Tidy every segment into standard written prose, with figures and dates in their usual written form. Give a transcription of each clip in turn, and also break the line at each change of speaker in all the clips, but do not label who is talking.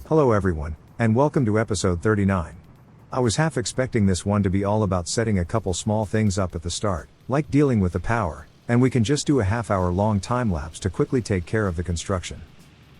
Hello everyone, and welcome to episode 39. I was half expecting this one to be all about setting a couple small things up at the start, like dealing with the power, and we can just do a half-hour long time-lapse to quickly take care of the construction.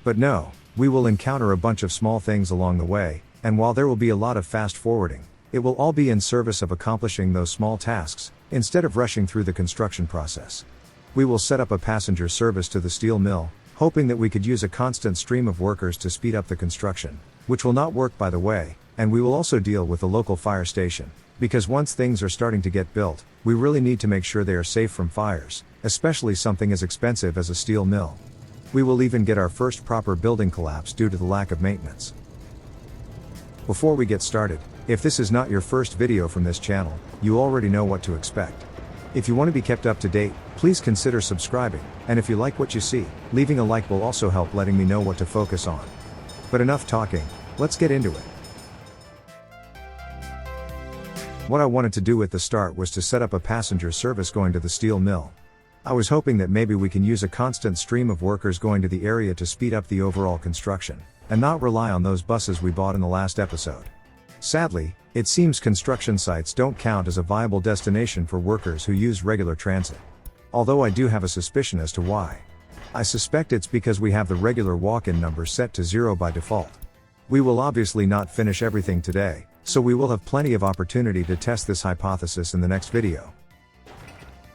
But no, we will encounter a bunch of small things along the way, and while there will be a lot of fast-forwarding, it will all be in service of accomplishing those small tasks, instead of rushing through the construction process. We will set up a passenger service to the steel mill, hoping that we could use a constant stream of workers to speed up the construction, which will not work by the way, and we will also deal with the local fire station, because once things are starting to get built, we really need to make sure they are safe from fires, especially something as expensive as a steel mill. We will even get our first proper building collapse due to the lack of maintenance. Before we get started, if this is not your first video from this channel, you already know what to expect. If you want to be kept up to date, please consider subscribing, and if you like what you see, leaving a like will also help letting me know what to focus on. But enough talking, let's get into it. What I wanted to do at the start was to set up a passenger service going to the steel mill. I was hoping that maybe we can use a constant stream of workers going to the area to speed up the overall construction, and not rely on those buses we bought in the last episode. Sadly, it seems construction sites don't count as a viable destination for workers who use regular transit. Although I do have a suspicion as to why. I suspect it's because we have the regular walk-in number set to 0 by default. We will obviously not finish everything today, so we will have plenty of opportunity to test this hypothesis in the next video.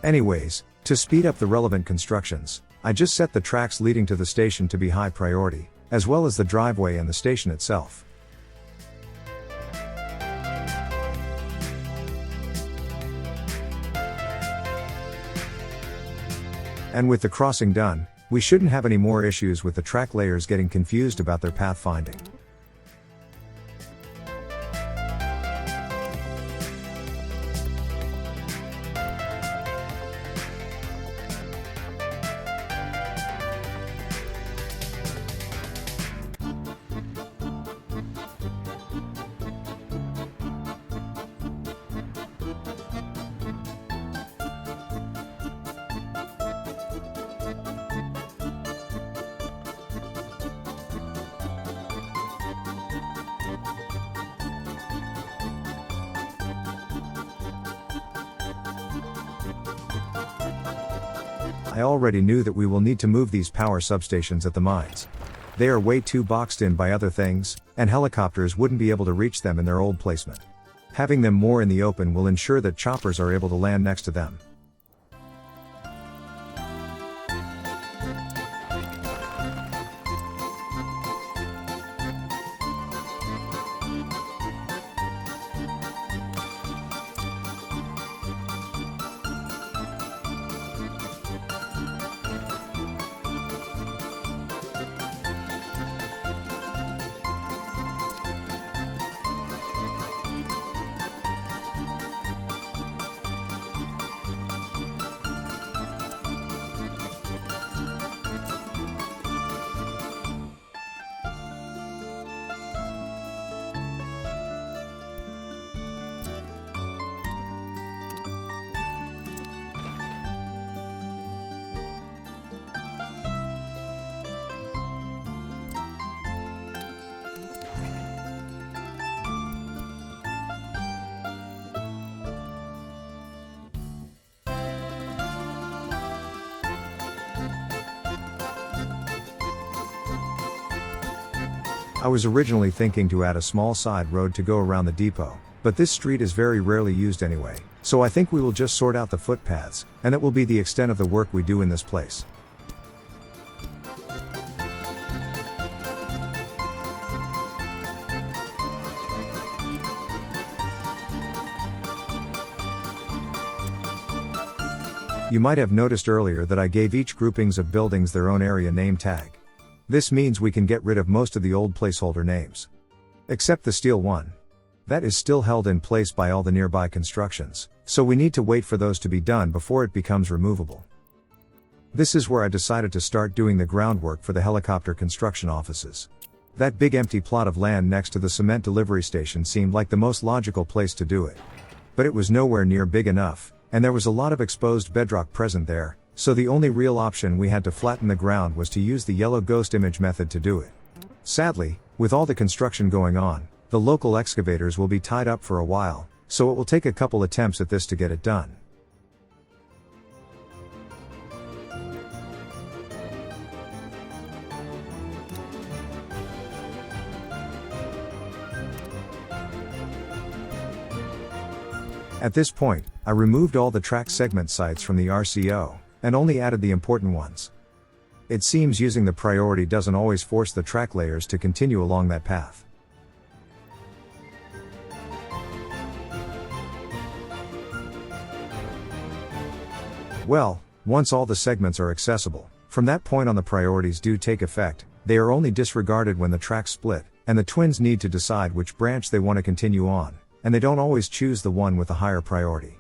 Anyways, to speed up the relevant constructions, I just set the tracks leading to the station to be high priority, as well as the driveway and the station itself. And with the crossing done, we shouldn't have any more issues with the track layers getting confused about their path finding. I already knew that we will need to move these power substations at the mines. They are way too boxed in by other things, and helicopters wouldn't be able to reach them in their old placement. Having them more in the open will ensure that choppers are able to land next to them. I was originally thinking to add a small side road to go around the depot, but this street is very rarely used anyway, so I think we will just sort out the footpaths, and it will be the extent of the work we do in this place. You might have noticed earlier that I gave each groupings of buildings their own area name tag. This means we can get rid of most of the old placeholder names. Except the steel one. That is still held in place by all the nearby constructions, so we need to wait for those to be done before it becomes removable. This is where I decided to start doing the groundwork for the helicopter construction offices. That big empty plot of land next to the cement delivery station seemed like the most logical place to do it. But it was nowhere near big enough, and there was a lot of exposed bedrock present there, so the only real option we had to flatten the ground was to use the yellow ghost image method to do it. Sadly, With all the construction going on, the local excavators will be tied up for a while, so it will take a couple attempts at this to get it done. At this point, I removed all the track segment sites from the RCO, and only added the important ones. It seems using the priority doesn't always force the track layers to continue along that path. Well, once all the segments are accessible, from that point on the priorities do take effect, they are only disregarded when the tracks split, and the twins need to decide which branch they want to continue on, and they don't always choose the one with the higher priority.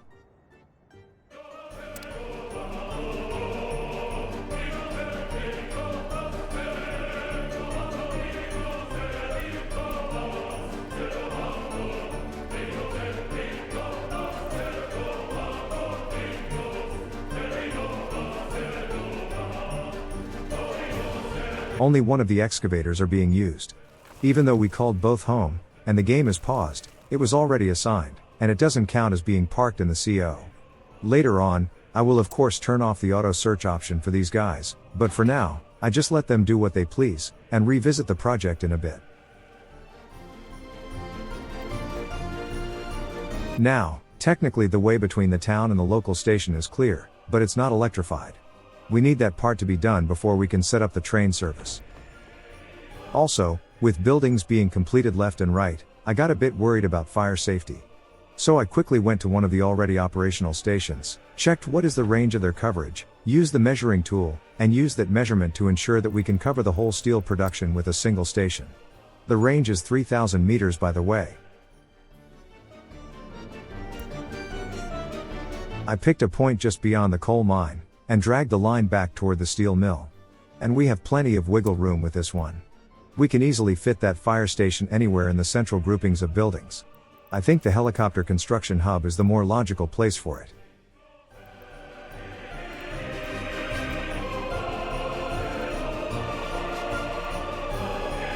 Only one of the excavators are being used. Even though we called both home, and the game is paused, it was already assigned, and it doesn't count as being parked in the CO. Later on, I will of course turn off the auto search option for these guys, but for now, I just let them do what they please, and revisit the project in a bit. Now, technically the way between the town and the local station is clear, but it's not electrified. We need that part to be done before we can set up the train service. Also, with buildings being completed left and right, I got a bit worried about fire safety. So I quickly went to one of the already operational stations, checked what is the range of their coverage, used the measuring tool, and used that measurement to ensure that we can cover the whole steel production with a single station. The range is 3,000 meters by the way. I picked a point just beyond the coal mine, and dragged the line back toward the steel mill. And we have plenty of wiggle room with this one. We can easily fit that fire station anywhere in the central groupings of buildings. I think the helicopter construction hub is the more logical place for it.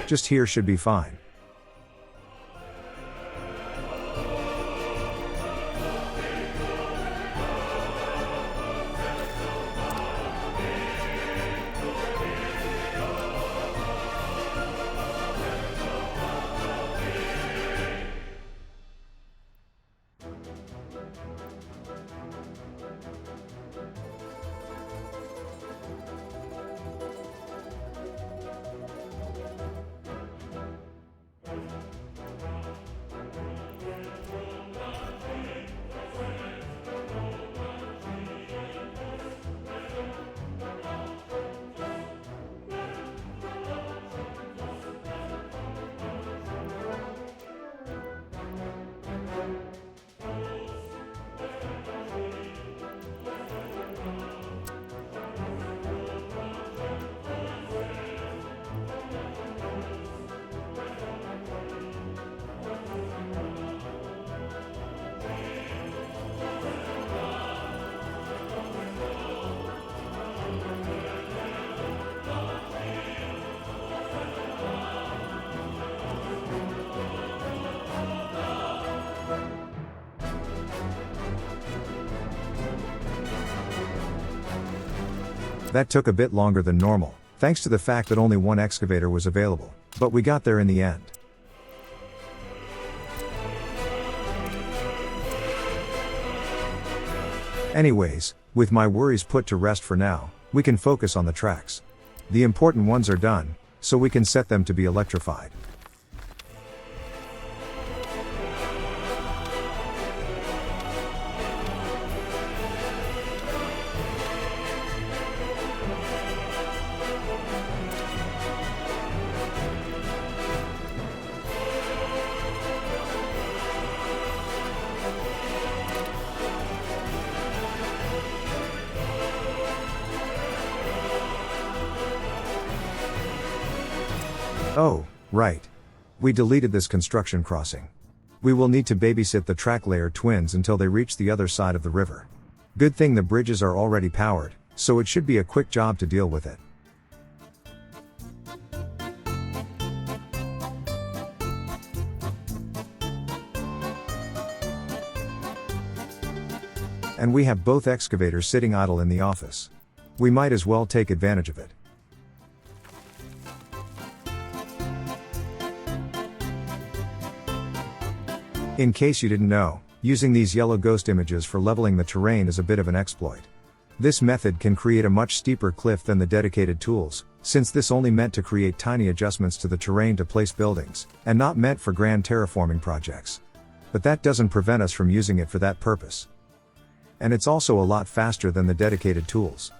Just here should be fine. That took a bit longer than normal, thanks to the fact that only one excavator was available, but we got there in the end. Anyways, with my worries put to rest for now, we can focus on the tracks. The important ones are done, so we can set them to be electrified. Oh, right. We deleted this construction crossing. We will need to babysit the track layer twins until they reach the other side of the river. Good thing the bridges are already powered, so it should be a quick job to deal with it. And we have both excavators sitting idle in the office. We might as well take advantage of it. In case you didn't know, using these yellow ghost images for leveling the terrain is a bit of an exploit. This method can create a much steeper cliff than the dedicated tools, since this only meant to create tiny adjustments to the terrain to place buildings, and not meant for grand terraforming projects. But that doesn't prevent us from using it for that purpose. And it's also a lot faster than the dedicated tools.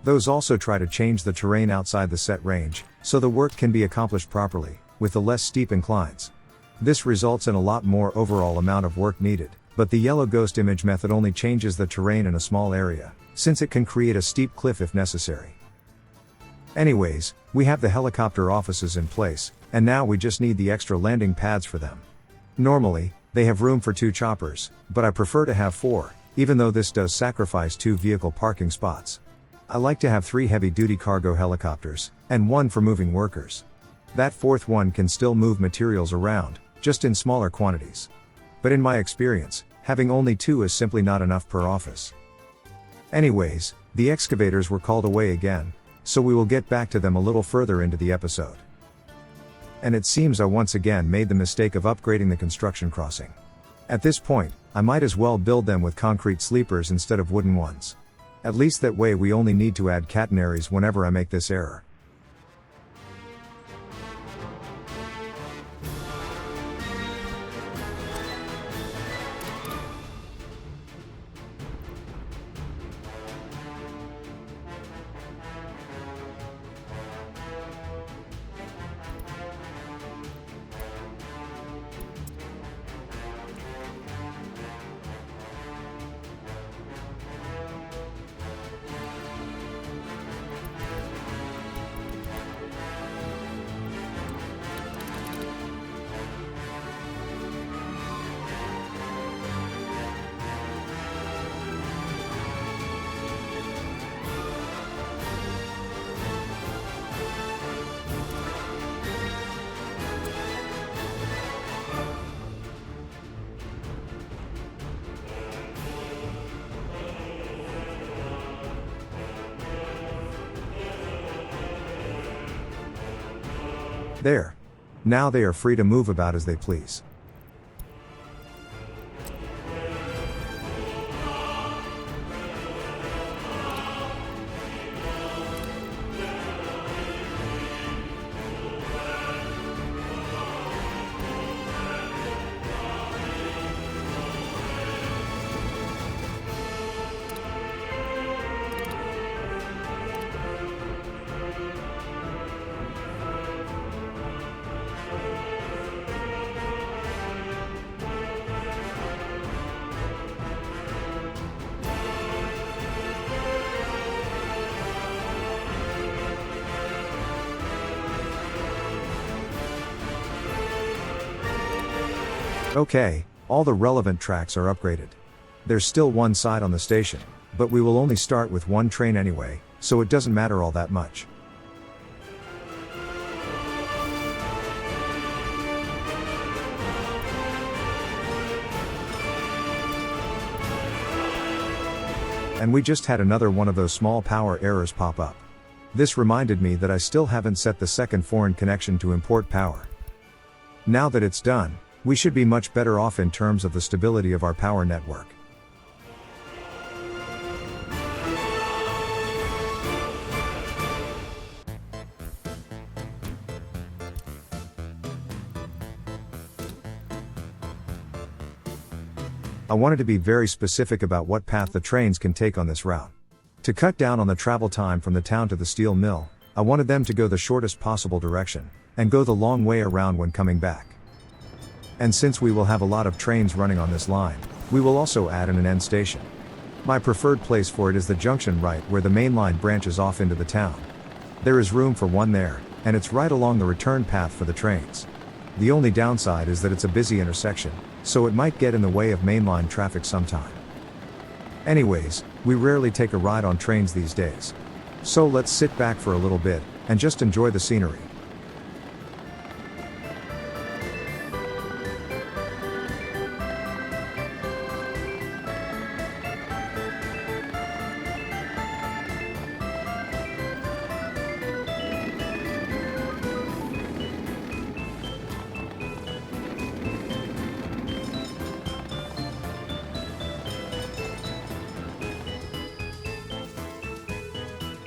Those also try to change the terrain outside the set range, so the work can be accomplished properly, with the less steep inclines. This results in a lot more overall amount of work needed, but the yellow ghost image method only changes the terrain in a small area, since it can create a steep cliff if necessary. Anyways, we have the helicopter offices in place, and now we just need the extra landing pads for them. Normally, they have room for 2 choppers, but I prefer to have 4, even though this does sacrifice 2 vehicle parking spots. I like to have 3 heavy-duty cargo helicopters, and 1 for moving workers. That 4th one can still move materials around, just in smaller quantities. But in my experience, having only 2 is simply not enough per office. Anyways, the excavators were called away again, so we will get back to them a little further into the episode. And it seems I once again made the mistake of upgrading the construction crossing. At this point, I might as well build them with concrete sleepers instead of wooden ones. At least that way we only need to add catenaries whenever I make this error. There. Now they are free to move about as they please. Okay, all the relevant tracks are upgraded. There's still one side on the station, but we will only start with 1 train anyway, so it doesn't matter all that much. And we just had another one of those small power errors pop up. This reminded me that I still haven't set the second foreign connection to import power. Now that it's done, we should be much better off in terms of the stability of our power network. I wanted to be very specific about what path the trains can take on this route. To cut down on the travel time from the town to the steel mill, I wanted them to go the shortest possible direction, and go the long way around when coming back. And since we will have a lot of trains running on this line, we will also add an end station. My preferred place for it is the junction right where the main line branches off into the town. There is room for one there, and it's right along the return path for the trains. The only downside is that it's a busy intersection, so it might get in the way of mainline traffic sometime. Anyways, we rarely take a ride on trains these days. So let's sit back for a little bit, and just enjoy the scenery.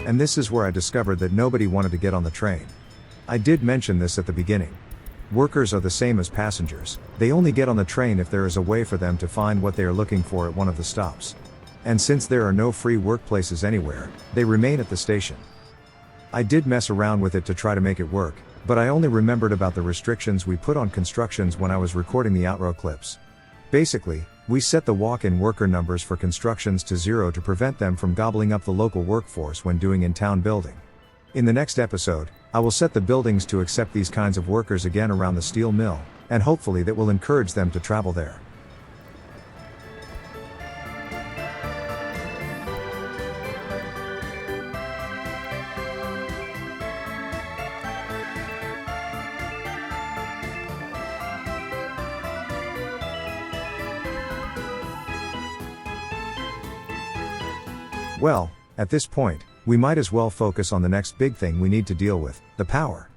And this is where I discovered that nobody wanted to get on the train. I did mention this at the beginning. Workers are the same as passengers, they only get on the train if there is a way for them to find what they are looking for at one of the stops. And since there are no free workplaces anywhere, they remain at the station. I did mess around with it to try to make it work, but I only remembered about the restrictions we put on constructions when I was recording the outro clips. Basically, we set the walk-in worker numbers for constructions to 0 to prevent them from gobbling up the local workforce when doing in-town building. In the next episode, I will set the buildings to accept these kinds of workers again around the steel mill, and hopefully that will encourage them to travel there. Well, at this point, we might as well focus on the next big thing we need to deal with, the power.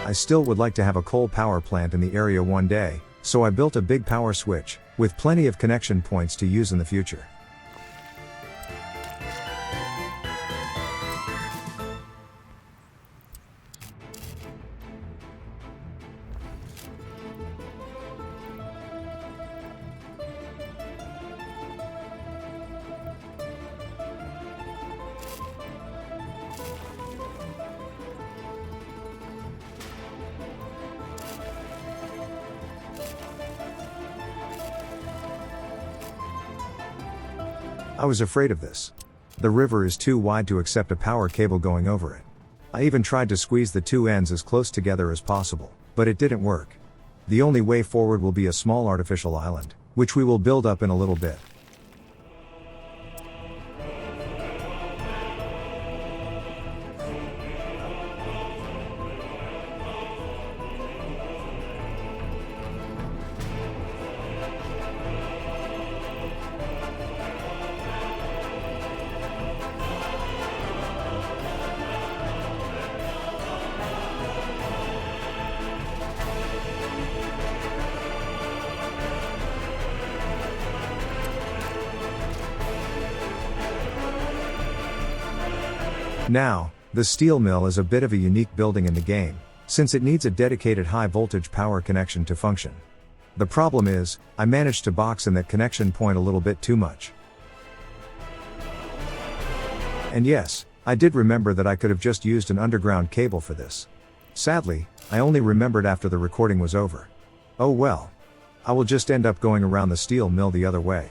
I still would like to have a coal power plant in the area one day, so I built a big power switch, with plenty of connection points to use in the future. I was afraid of this. The river is too wide to accept a power cable going over it. I even tried to squeeze the two ends as close together as possible, but it didn't work. The only way forward will be a small artificial island, which we will build up in a little bit. Now, the steel mill is a bit of a unique building in the game, since it needs a dedicated high voltage power connection to function. The problem is, I managed to box in that connection point a little bit too much. And yes, I did remember that I could have just used an underground cable for this. Sadly, I only remembered after the recording was over. Oh well. I will just end up going around the steel mill the other way.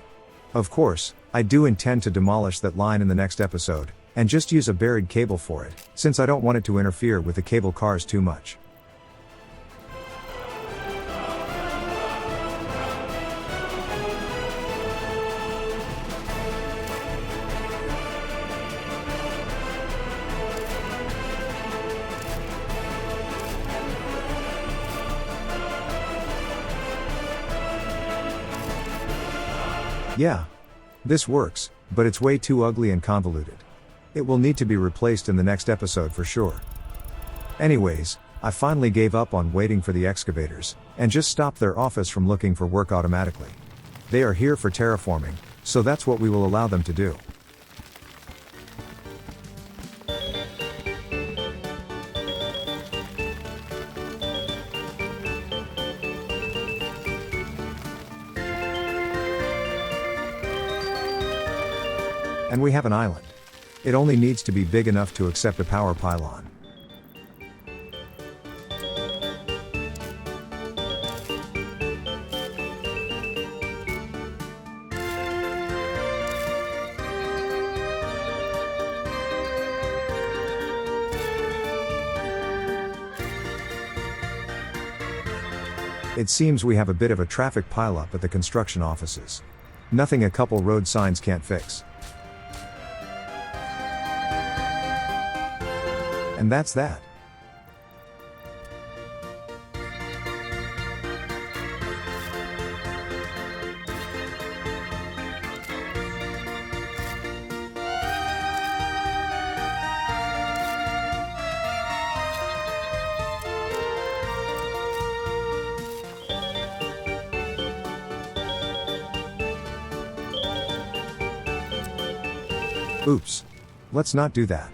Of course, I do intend to demolish that line in the next episode, and just use a buried cable for it, since I don't want it to interfere with the cable cars too much. Yeah. This works, but it's way too ugly and convoluted. It will need to be replaced in the next episode for sure. Anyways, I finally gave up on waiting for the excavators, and just stopped their office from looking for work automatically. They are here for terraforming, so that's what we will allow them to do. And we have an island. It only needs to be big enough to accept a power pylon. It seems we have a bit of a traffic pileup at the construction offices. Nothing a couple road signs can't fix. And that's that. Oops. Let's not do that.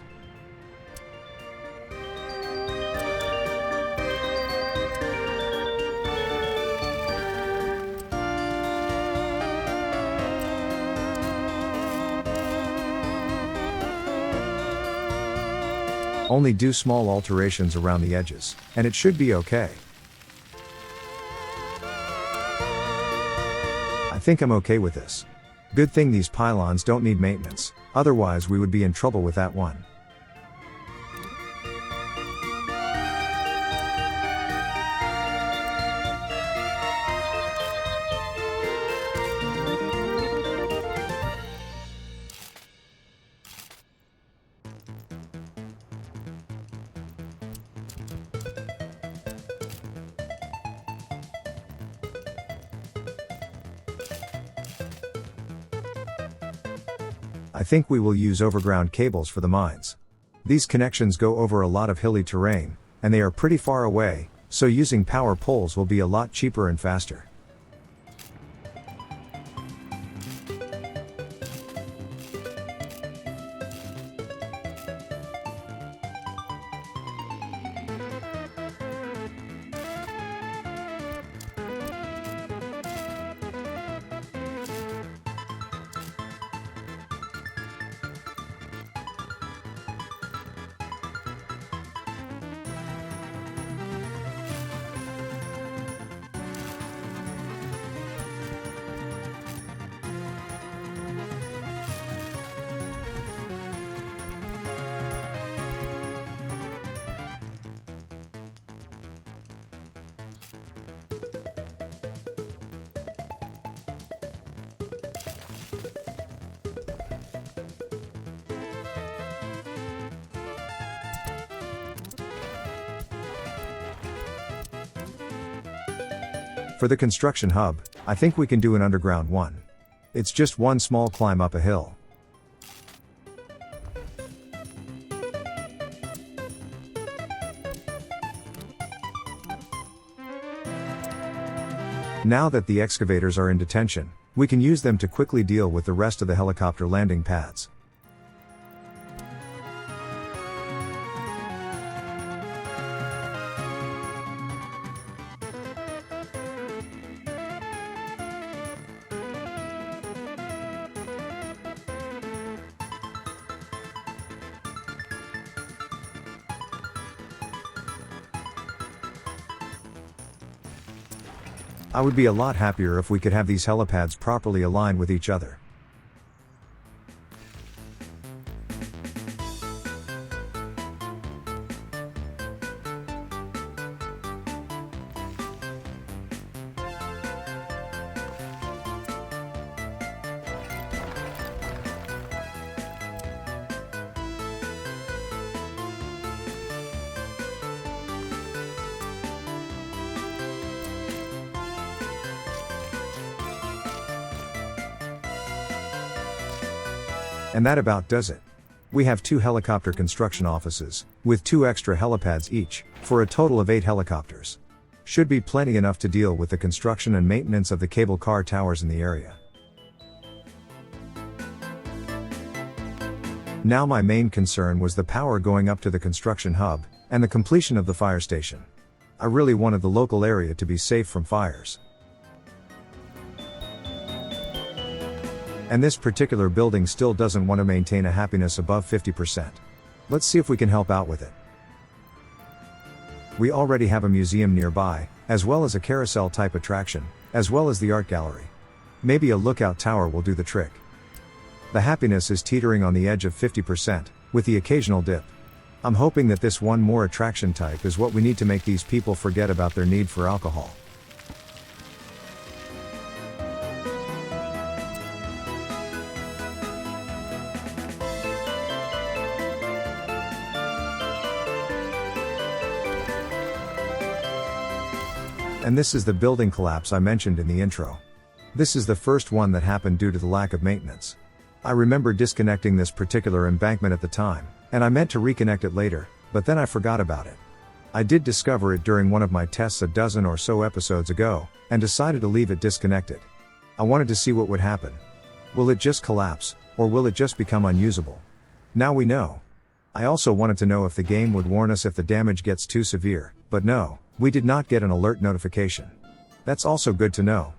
Only do small alterations around the edges, and it should be okay. I think I'm okay with this. Good thing these pylons don't need maintenance, otherwise we would be in trouble with that one. I think we will use overground cables for the mines. These connections go over a lot of hilly terrain, and they are pretty far away, so using power poles will be a lot cheaper and faster. For the construction hub, I think we can do an underground one. It's just one small climb up a hill. Now that the excavators are in detention, we can use them to quickly deal with the rest of the helicopter landing pads. I would be a lot happier if we could have these helipads properly aligned with each other. And that about does it. We have 2 helicopter construction offices, with 2 extra helipads each, for a total of 8 helicopters. Should be plenty enough to deal with the construction and maintenance of the cable car towers in the area. Now my main concern was the power going up to the construction hub, and the completion of the fire station. I really wanted the local area to be safe from fires. And this particular building still doesn't want to maintain a happiness above 50%. Let's see if we can help out with it. We already have a museum nearby, as well as a carousel type attraction, as well as the art gallery. Maybe a lookout tower will do the trick. The happiness is teetering on the edge of 50%, with the occasional dip. I'm hoping that this one more attraction type is what we need to make these people forget about their need for alcohol. And this is the building collapse I mentioned in the intro. This is the first one that happened due to the lack of maintenance. I remember disconnecting this particular embankment at the time, and I meant to reconnect it later, but then I forgot about it. I did discover it during one of my tests a dozen or so episodes ago, and decided to leave it disconnected. I wanted to see what would happen. Will it just collapse, or will it just become unusable? Now we know. I also wanted to know if the game would warn us if the damage gets too severe, but no, we did not get an alert notification. That's also good to know.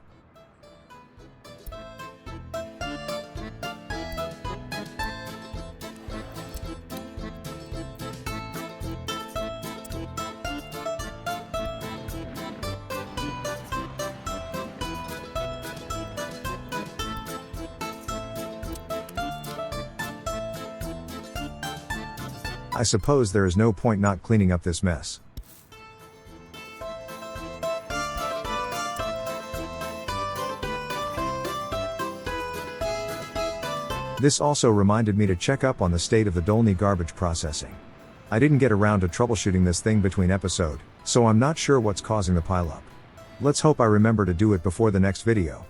I suppose there is no point not cleaning up this mess. This also reminded me to check up on the state of the Dolny garbage processing. I didn't get around to troubleshooting this thing between episodes, so I'm not sure what's causing the pileup. Let's hope I remember to do it before the next video.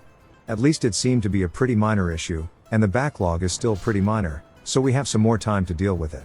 At least it seemed to be a pretty minor issue, and the backlog is still pretty minor, so we have some more time to deal with it.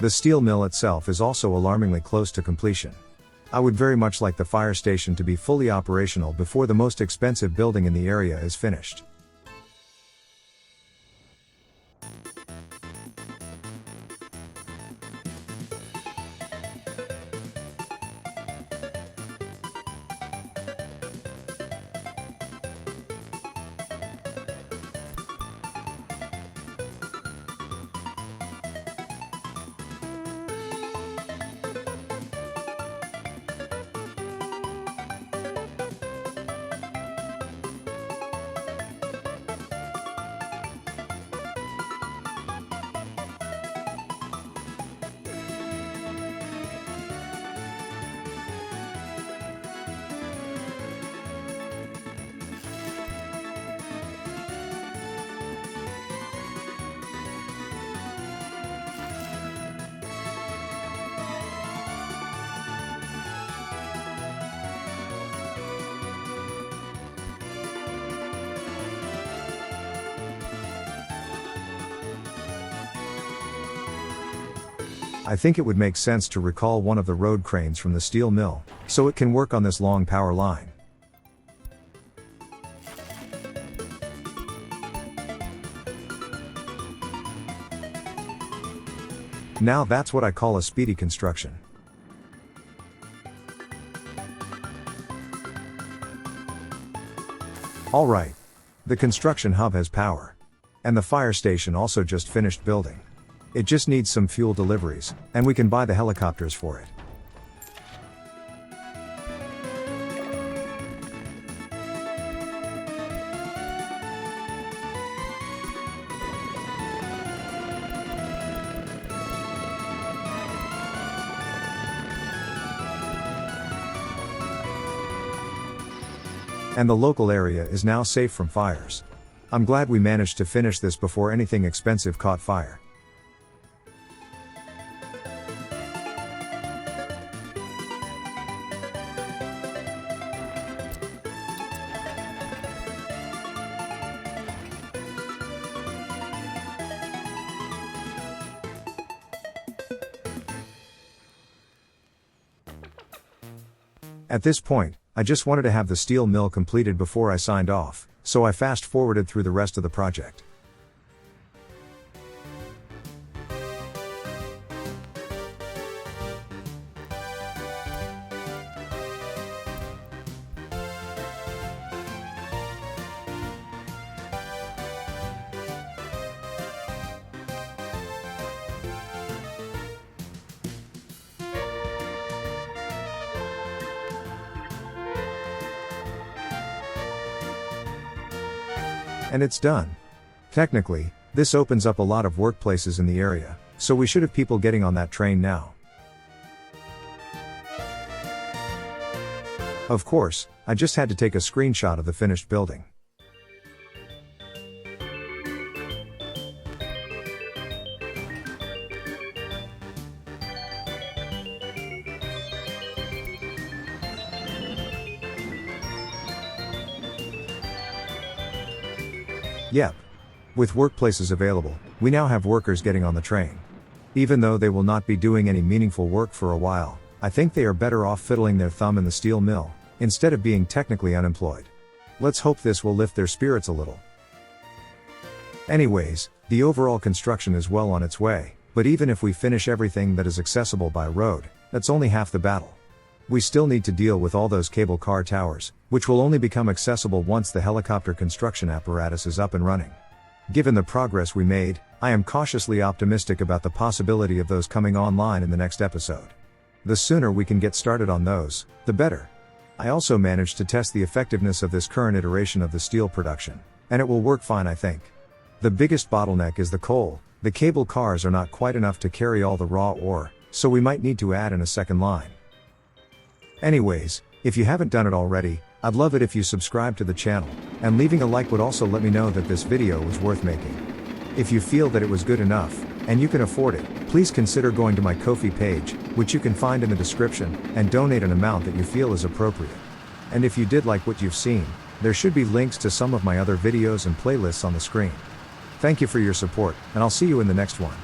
The steel mill itself is also alarmingly close to completion. I would very much like the fire station to be fully operational before the most expensive building in the area is finished. I think it would make sense to recall one of the road cranes from the steel mill, so it can work on this long power line. Now that's what I call a speedy construction. Alright. The construction hub has power. And the fire station also just finished building. It just needs some fuel deliveries, and we can buy the helicopters for it. And the local area is now safe from fires. I'm glad we managed to finish this before anything expensive caught fire. At this point, I just wanted to have the steel mill completed before I signed off, so I fast forwarded through the rest of the project. And it's done. Technically, this opens up a lot of workplaces in the area, so we should have people getting on that train now. Of course, I just had to take a screenshot of the finished building. Yep. With workplaces available, we now have workers getting on the train. Even though they will not be doing any meaningful work for a while, I think they are better off fiddling their thumb in the steel mill, instead of being technically unemployed. Let's hope this will lift their spirits a little. Anyways, the overall construction is well on its way, but even if we finish everything that is accessible by road, that's only half the battle. We still need to deal with all those cable car towers, which will only become accessible once the helicopter construction apparatus is up and running. Given the progress we made, I am cautiously optimistic about the possibility of those coming online in the next episode. The sooner we can get started on those, the better. I also managed to test the effectiveness of this current iteration of the steel production, and it will work fine, I think. The biggest bottleneck is the coal. The cable cars are not quite enough to carry all the raw ore, so we might need to add in a second line. Anyways, if you haven't done it already, I'd love it if you subscribe to the channel, and leaving a like would also let me know that this video was worth making. If you feel that it was good enough, and you can afford it, please consider going to my Ko-fi page, which you can find in the description, and donate an amount that you feel is appropriate. And if you did like what you've seen, there should be links to some of my other videos and playlists on the screen. Thank you for your support, and I'll see you in the next one.